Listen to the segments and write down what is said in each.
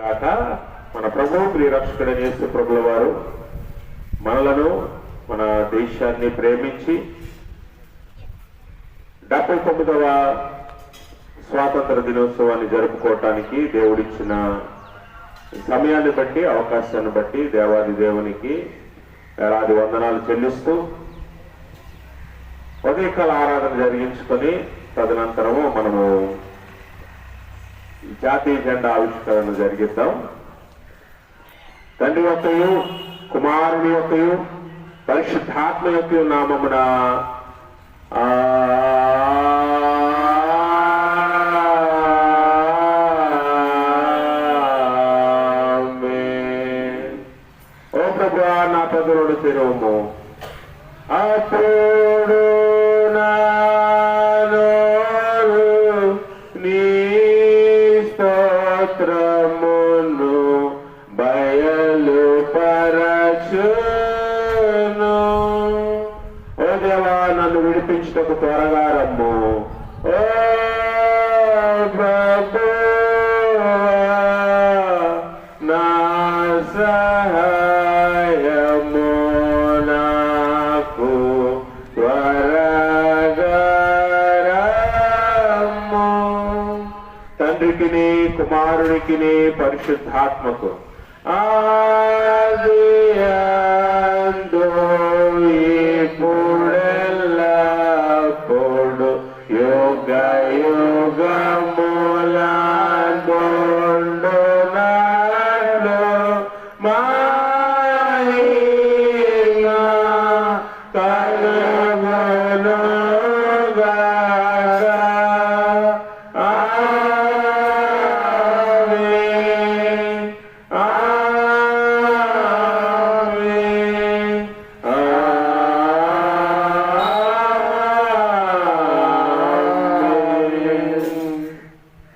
కాక మన ప్రభు ప్రియరక్షకుడైన యేసు ప్రభుల వారు మనలను మన దేశాన్ని ప్రేమించి 79వ స్వాతంత్ర దినోత్సవాన్ని జరుపుకోవటానికి దేవుడిచ్చిన సమయాన్ని బట్టి అవకాశాన్ని బట్టి దేవాది దేవునికి వేలాది వందనాలు చెల్లిస్తూ ఉదయకాల ఆరాధన జరిగించుకొని తదనంతరము మనము జాతీయ జెండా ఆవిష్కరణ జరిగిద్దాం. తండ్రి యొక్కయు కుమారుని యొక్కయు పరిశుద్ధాత్మ యొక్క నామమున ఓ ప్రభువా నా పదులను తెరవము. అప్పుడు స్తోత్రమును బయలుపరచును. ఓ దేవా నన్ను విడిపించుటకు త్వరగా రమ్ము. ఓ ప్రభువా నా సహాయము నాకు త్వరగా రమ్ము. తండ్రికిని కుమారునికిని పరిశుద్ధాత్మకు ఆదియందు ఇప్పుడెల్లప్పుడు యుగ యుగములందుండునట్లు మహిమ కలుగునుగాక.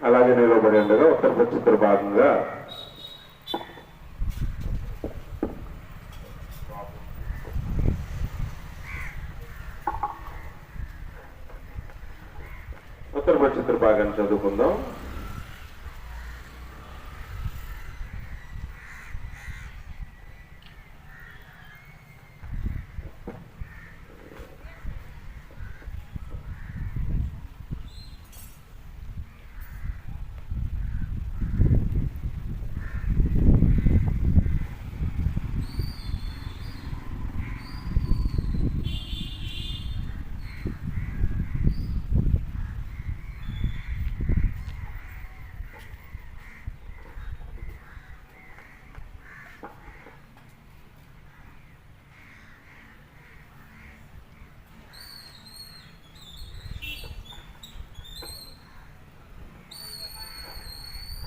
అలాగే నిలబడి ఉండగా ఉత్తర చిత్ర భాగంగా ఉత్తర చిత్ర భాగాన్ని చదువుకుందాం.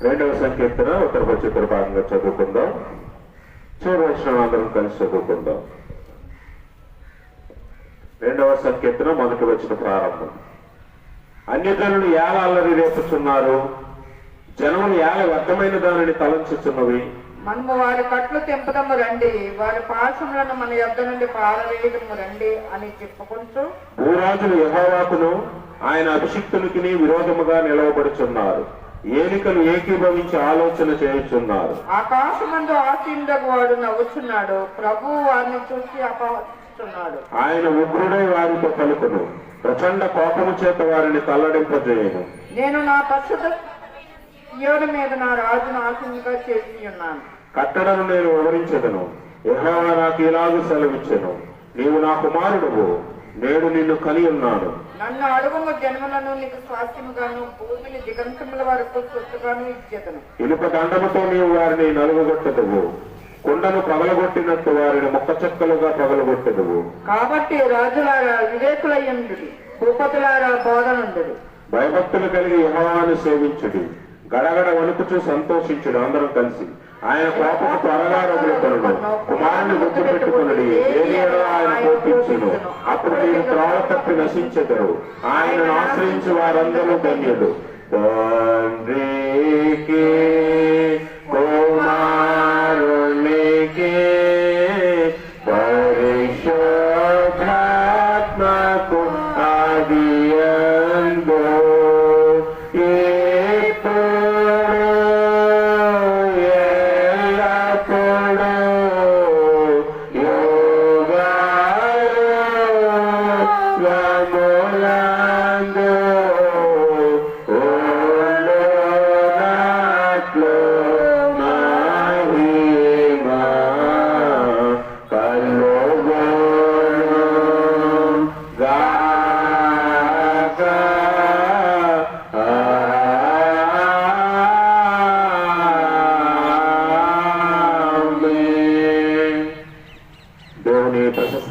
రెండవ సంకీర్తన ఉత్తర చిత్ర భాగంగా చదువుకుందాం. చూడవలసిన అందరం కలిసి చదువుకుందాం. రెండవ సంకీర్తన మొదటి వచ్చిన ప్రారంభం. అన్యజనులు ఏల అల్లరి రేపుచున్నారు, జనములు ఏల వ్యర్థమైన దానిని తలంచుచున్నవి. మనము వారి కట్లు తెంపుదము రండి, వారి పాశములను మన యొద్ద నుండి పారవేయడము రండి అని చెప్పుకుంటూ భూరాజులు యెహోవాకును ఆయన అభిషిక్తునికి విరోధముగా నిలవబడుచున్నారు. ఏలికలు ఏకీభవించి ఆలోచన చేయుచున్నారు. ఆకాశమందు ఆసీనుడగు వాడు నవ్వుచున్నాడు, ప్రభువు వారిని చూసి అపహరిస్తున్నాడు. ఆయన ఉగ్రుడై వారితో పలుకును, ప్రచండ కోపము చేత వారిని తల్లడింపజేయను. నేను నా పరిశుద్ధ సీయోను మీద నా రాజును ఆసీనుగా చేసి ఉన్నాను. కట్టడను నేను వివరించదను. యెహోవా నాకు ఇలాగూ సెలవిచ్చెను, నీవు నా కుమారుడువు, నేడు నిన్ను కని ఉన్నాను. నన్ను అడుగుము, జన్మలను నీకు స్వాస్థ్యముగాను భూమిని దిగంతముల వరకు సొత్తుగాను ఇచ్చేదను. ఇనుప దండముతో నీవు వారిని నలుగుగొట్టదువు, కుండను పగలగొట్టినట్టు వారిని ముక్క చెక్కలుగా పగలగొట్టదువు. కాబట్టి రాజులారా వివేకులయ్యుండుడి, భూపతులారా బోధనుండుడి. భయభక్తులు కలిగి యెహోవాను సేవించుడి, గడగడ వణుకుచూ సంతోషించుడు. అందరం కలిసి ఆయన కోపము త్వరగా రగులుకొనును, కుమారుని గుర్తు పెట్టుకునుడి. ఏలియా ఆయన కోపించును, అప్పుడు మీరు త్రోవ తప్పి నశించెదరు. ఆయనను ఆశ్రయించి వారందరూ ధన్యులు. తండ్రికి కుమారునికి పరిశుద్ధాత్మకు ఆదియందు ఇప్పుడు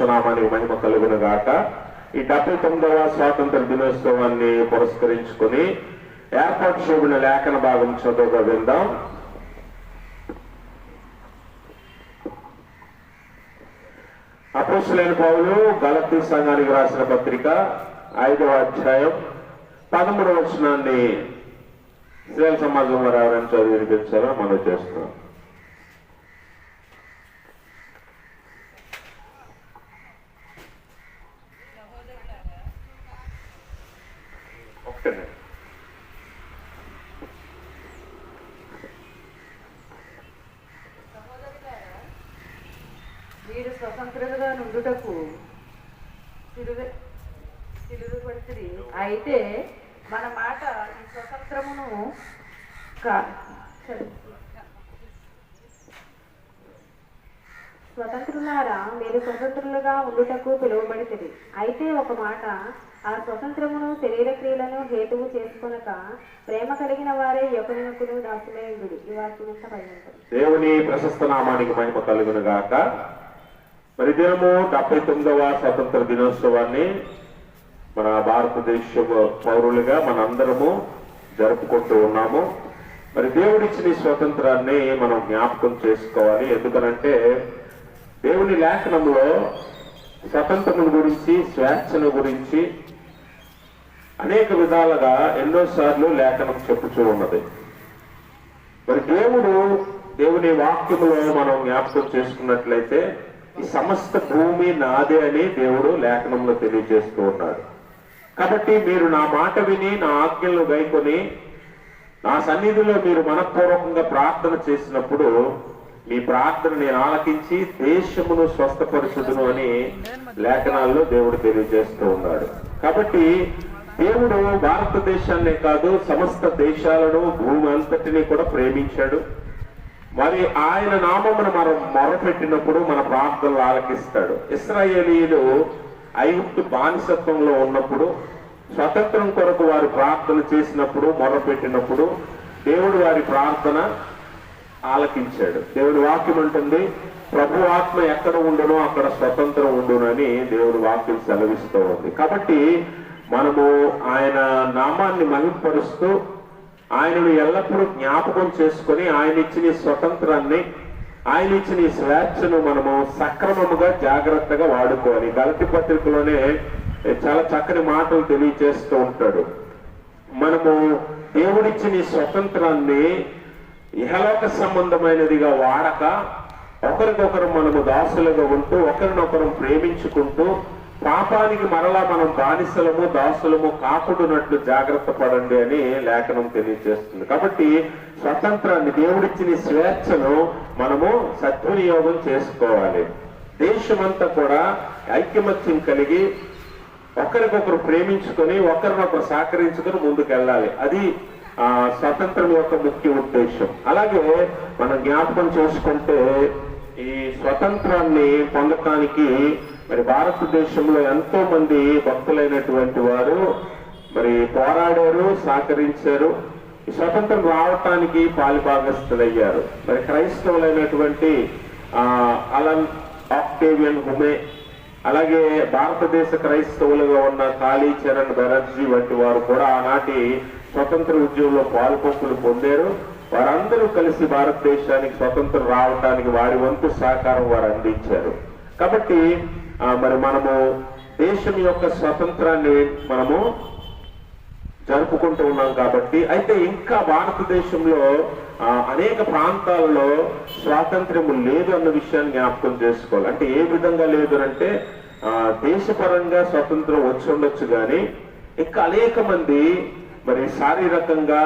నామానికి మహిమ కలుగును గాక. ఈ 79వ స్వాతంత్ర దినోత్సవాన్ని పురస్కరించుకొని ఏర్పాటు చేయబడిన లేఖన భాగం చదువుగా విందాం. అపోస్తలుడైన పౌలు గలతీ సంఘానికి రాసిన పత్రిక 5వ అధ్యాయం 13వ వచనాన్ని శ్రేల సమాజం వారు ఎవరైనా చదివి వినిపించారో మనం చేస్తున్నాం. మీరు స్వతంత్రులుగా నుండుటకు సిలువబడితిరి. అయితే మన మాట ఈ స్వతంత్రమును స్వతంత్రులారా మీరు స్వతంత్రులుగా ఉండుటకు పిలువబడితిరి. అయితే ఒక మాట, ఆ స్వతంత్రమును శరీర క్రియలను హేతువు చేసుకొనక ప్రేమ కలిగిన వారే ఒకరినొకరు దాసులేయుడు. ఈ వాక్యమంతా పై ఉంటుంది. దేవుని ప్రశస్త నామానికి మహిమ కలుగును గాక. మరి దినము 79వ స్వతంత్ర దినోత్సవాన్ని మన భారతదేశ పౌరులుగా మనందరము జరుపుకుంటూ ఉన్నాము. మరి దేవుడిచ్చిన స్వతంత్రాన్ని మనం జ్ఞాపకం చేసుకోవాలి. ఎందుకనంటే దేవుని లేఖనంలో స్వతంత్రం గురించి, స్వేచ్ఛను గురించి అనేక విధాలుగా ఎన్నోసార్లు లేఖనం చెప్పుతూ ఉన్నది. మరి దేవుని వాక్యములో మనం జ్ఞాపకం చేసుకున్నట్లయితే ఈ సమస్త భూమి నాదే అని దేవుడు లేఖనంలో తెలియజేస్తూ ఉన్నాడు. కాబట్టి మీరు నా మాట విని నా ఆజ్ఞలను గైకొని నా సన్నిధిలో మీరు మనఃపూర్వకంగా ప్రార్థన చేసినప్పుడు మీ ప్రార్థన నేను ఆలకించి దేశమును స్వస్థపరచుదును అని లేఖనాల్లో దేవుడు తెలియజేస్తూ ఉన్నాడు. కాబట్టి దేవుడు భారతదేశాన్నే కాదు సమస్త దేశాలను, భూమి అంతటినీ కూడా ప్రేమించాడు. మరి ఆయన నామమును మనం మొరపెట్టినప్పుడు మన ప్రార్థనలు ఆలకిస్తాడు. ఇశ్రాయేలీయులు ఐగుప్తు బానిసత్వంలో ఉన్నప్పుడు స్వతంత్రం కొరకు వారు ప్రార్థన చేసినప్పుడు, మొరపెట్టినప్పుడు దేవుడు వారి ప్రార్థన ఆలకించాడు. దేవుడి వాక్యం ఉంటుంది, ప్రభు ఆత్మ ఎక్కడ ఉండునో అక్కడ స్వతంత్రం ఉండునని దేవుడి వాక్యం సెలవిస్తూ ఉంది. కాబట్టి మనము ఆయన నామాన్ని మహింపరుస్తూ ఆయనను ఎల్లప్పుడూ జ్ఞాపకం చేసుకొని ఆయన ఇచ్చిన స్వతంత్రాన్ని, ఆయన ఇచ్చిన స్వేచ్ఛను మనము సక్రమముగా జాగ్రత్తగా వాడుకోవాలి. గలతీ పత్రికలోనే చాలా చక్కని మాటలు తెలియజేస్తూ ఉంటాడు. మనము దేవుడిచ్చిన స్వతంత్రాన్ని ఇహలోక సంబంధమైనదిగా వాడక ఒకరికొకరు మనము దాసులుగా ఉంటూ ఒకరినొకరు ప్రేమించుకుంటూ పాపానికి మరలా మనం బానిసలము దాసులము కాకుండానట్లు జాగ్రత్త పడండి అని లేఖనం తెలియజేస్తుంది. కాబట్టి స్వతంత్రాన్ని, దేవుడిచ్చిన స్వేచ్ఛను మనము సద్వినియోగం చేసుకోవాలి. దేశమంతా కూడా ఐక్యమత్యం కలిగి ఒకరికొకరు ప్రేమించుకొని ఒకరినొకరు సహకరించుకొని ముందుకెళ్ళాలి. అది స్వతంత్రం యొక్క ముఖ్య ఉద్దేశం. అలాగే మనం జ్ఞాపకం చేసుకుంటే ఈ స్వతంత్రాన్ని పొందటానికి మరి భారతదేశంలో ఎంతో మంది భక్తులైనటువంటి వారు మరి పోరాడారు, సహకరించారు. ఈ స్వతంత్రం రావటానికి పాలిభాగస్తులయ్యారు. మరి క్రైస్తవులైనటువంటి అలన్ ఆక్టేవియన్ హుమే, అలాగే భారతదేశ క్రైస్తవులుగా ఉన్న కాళీచరణ్ బెనర్జీ వంటి వారు కూడా ఆనాటి స్వతంత్ర ఉద్యమంలో పాల్పంపులు పొందారు. వారందరూ కలిసి భారతదేశానికి స్వతంత్రం రావటానికి వారి వంతు సహకారం వారు అందించారు. కాబట్టి మరి మనము దేశం యొక్క స్వతంత్రాన్ని మనము జరుపుకుంటూ ఉన్నాం. కాబట్టి అయితే ఇంకా భారతదేశంలో అనేక ప్రాంతాలలో స్వాతంత్ర్యము లేదు అన్న విషయాన్ని జ్ఞాపకం చేసుకోవాలి. అంటే ఏ విధంగా లేదు అంటే దేశపరంగా స్వతంత్రం వచ్చి ఉండొచ్చు, కానీ ఇంకా అనేక మంది మరి శారీరకంగా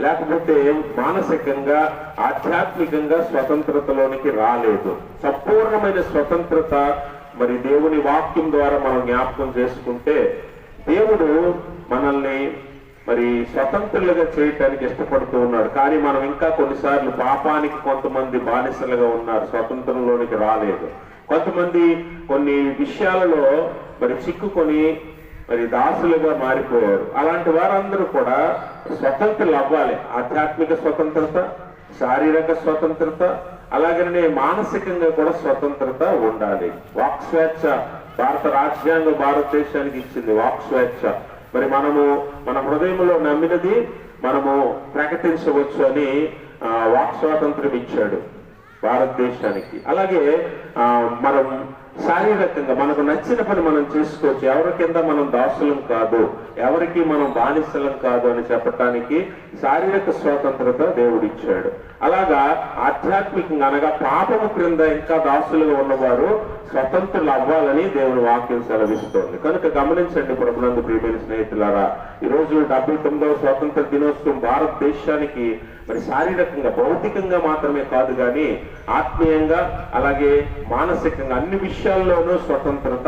లేకపోతే మానసికంగా, ఆధ్యాత్మికంగా స్వతంత్రతలోనికి రాలేదు. సంపూర్ణమైన స్వతంత్రత మరి దేవుని వాక్యం ద్వారా మనం జ్ఞాపకం చేసుకుంటే దేవుడు మనల్ని మరి స్వతంత్రులుగా చేయటానికి ఇష్టపడుతూ ఉన్నాడు. కానీ మనం ఇంకా కొన్నిసార్లు పాపానికి కొంతమంది బానిసలుగా ఉన్నారు, స్వతంత్రంలోనికి రాలేదు. కొంతమంది కొన్ని విషయాలలో మరి చిక్కుకొని మరి దాసులుగా మారిపోయారు. అలాంటి వారందరూ కూడా స్వతంత్రులు అవ్వాలి. ఆధ్యాత్మిక స్వతంత్రత, శారీరక స్వతంత్రత, అలాగనే మానసికంగా కూడా స్వతంత్రత ఉండాలి. వాక్ స్వేచ్ఛ భారత రాజ్యాంగం భారతదేశానికి ఇచ్చింది, వాక్ స్వేచ్ఛ. మరి మనము మన హృదయంలో నమ్మినది మనము ప్రకటించవచ్చు అని వాక్ స్వాతంత్రం ఇచ్చాడు భారతదేశానికి. అలాగే మనం శారీరకంగా మనకు నచ్చిన పని మనం చేసుకోవచ్చు. ఎవరి కింద మనం దాసులం కాదు, ఎవరికి మనం బానిసలం కాదు అని చెప్పటానికి శారీరక స్వాతంత్రత దేవుడిచ్చాడు. అలాగా ఆధ్యాత్మికంగా అనగా పాపము క్రింద ఇంకా దాసులుగా ఉన్నవారు స్వతంత్రులు అవ్వాలని దేవుని వాక్యం సెలవిస్తోంది. కనుక గమనించండి ప్రభునందు ప్రియమైన స్నేహితులారా, ఈరోజు 79వ స్వాతంత్ర దినోత్సవం భారతదేశానికి మరి శారీరకంగా భౌతికంగా మాత్రమే కాదు కానీ ఆత్మీయంగా అలాగే మానసికంగా అన్ని విషయాల్లోనూ స్వతంత్రత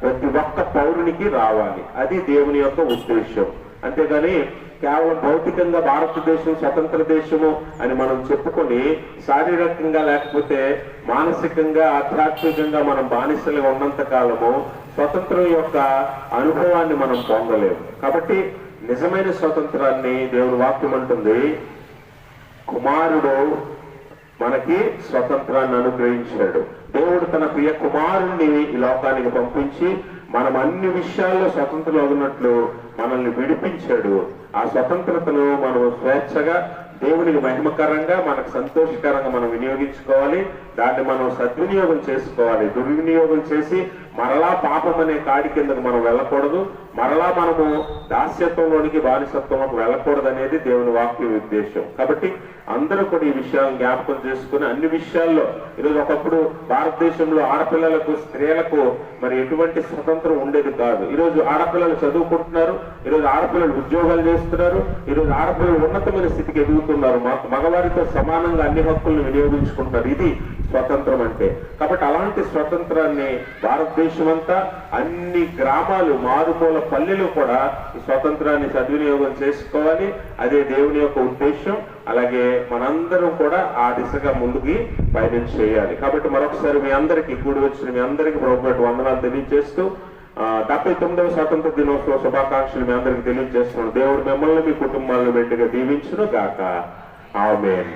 ప్రతి ఒక్క పౌరునికి రావాలి. అది దేవుని యొక్క ఉద్దేశం. అంతేగాని కేవలం భౌతికంగా భారతదేశం స్వతంత్ర దేశము అని మనం చెప్పుకొని శారీరకంగా లేకపోతే మానసికంగా ఆధ్యాత్మికంగా మనం బానిసలుగా ఉన్నంత కాలము స్వతంత్రం యొక్క అనుభవాన్ని మనం పొందలేము. కాబట్టి నిజమైన స్వతంత్రాన్ని దేవుని వాక్యం అంటుంది, కుమారుడు మనకి స్వతంత్రాన్ని అనుగ్రహించాడు. దేవుడు తన ప్రియ కుమారుణ్ణి ఈ లోకానికి పంపించి మనం అన్ని విషయాల్లో స్వతంత్రులు అవుతున్నట్లు మనల్ని విడిపించాడు. ఆ స్వతంత్రతను మనం స్వేచ్ఛగా దేవునికి మహిమకరంగా మనకు సంతోషకరంగా మనం వినియోగించుకోవాలి. దాన్ని మనం సద్వినియోగం చేసుకోవాలి. దుర్వినియోగం చేసి మరలా పాపం అనే కాడి కిందకు మనం వెళ్ళకూడదు, మరలా మనము దాస్యత్వంలోనికి బానిసత్వంలోకి వెళ్ళకూడదు అనేది దేవుని వాక్య ఉద్దేశం. కాబట్టి అందరూ కూడా ఈ విషయాలను జ్ఞాపకం చేసుకుని అన్ని విషయాల్లో ఈరోజు ఒకప్పుడు భారతదేశంలో ఆడపిల్లలకు స్త్రీలకు మరి ఎటువంటి స్వతంత్రం ఉండేది కాదు. ఈరోజు ఆడపిల్లలు చదువుకుంటున్నారు, ఈరోజు ఆడపిల్లలు ఉద్యోగాలు చేస్తున్నారు, ఈరోజు ఆడపిల్లలు ఉన్నతమైన స్థితికి ఎదుగుతున్నారు, మగవారితో సమానంగా అన్ని హక్కులను వినియోగించుకుంటున్నారు. ఇది స్వతంత్రం అంటే. కాబట్టి అలాంటి స్వతంత్రాన్ని భారతదేశం అంతా అన్ని గ్రామాలు మారుమూల పల్లెలు కూడా ఈ స్వతంత్రాన్ని సద్వినియోగం చేసుకోవాలి. అదే దేవుని యొక్క ఉద్దేశం. అలాగే మనందరం కూడా ఆ దిశగా ముందుకి పయనం చేయాలి. కాబట్టి మరొకసారి మీ అందరికీ కూడి వచ్చిన మీ అందరికీ ప్రభుత్వ వందనాలు తెలియజేస్తూ 79వ స్వాతంత్ర దినోత్సవ శుభాకాంక్షలు మీ అందరికీ తెలియజేస్తున్నాను. దేవుడు మిమ్మల్ని మీ కుటుంబాలను మెండుగా దీవించును గాక. ఆమేన్.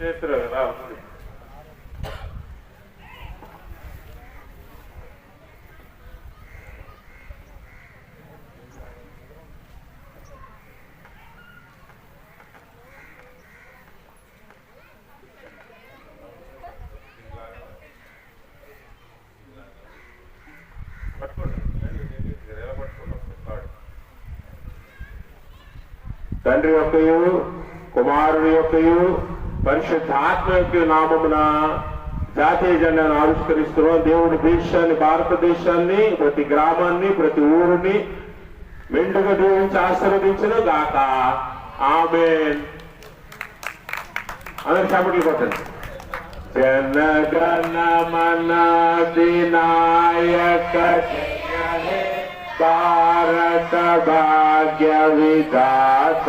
చేతులు కదా తండ్రి యొక్కయు కుమారుని యొక్కయు పరిశుద్ధాత్మ యొక్క నామమున జాతీయ జెండాను ఆవిష్కరిస్తున్నాం. దేవుడి దేశాన్ని, భారతదేశాన్ని, ప్రతి గ్రామాన్ని, ప్రతి ఊరిని మెండుగా దీవించి ఆశీర్వదించును గాక. ఆమేన్. అందరూ చప్పట్లు కొట్టండి. జనగణ మన అధినాయక భారత భాగ్య విధాత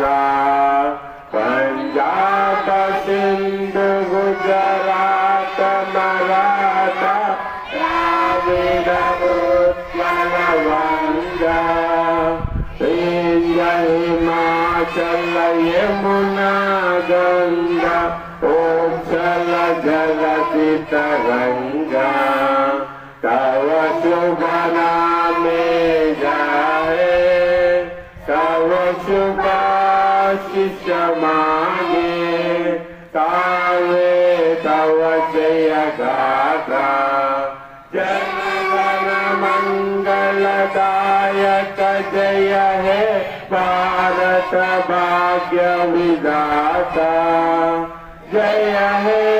పంజాబ సింధు గుజరాత మరాఠ ద్రావిడ ఉత్కళ వంగ వింధ్య హిమాచల యమునా గంగ ఓంచల జలధి తరంగా तव शुभ नामे जाए तव शुभाशिष मांगे तावे तव जय गाथा जनगण मंगलदायक जय हे भारत भाग्य विधाता जय हे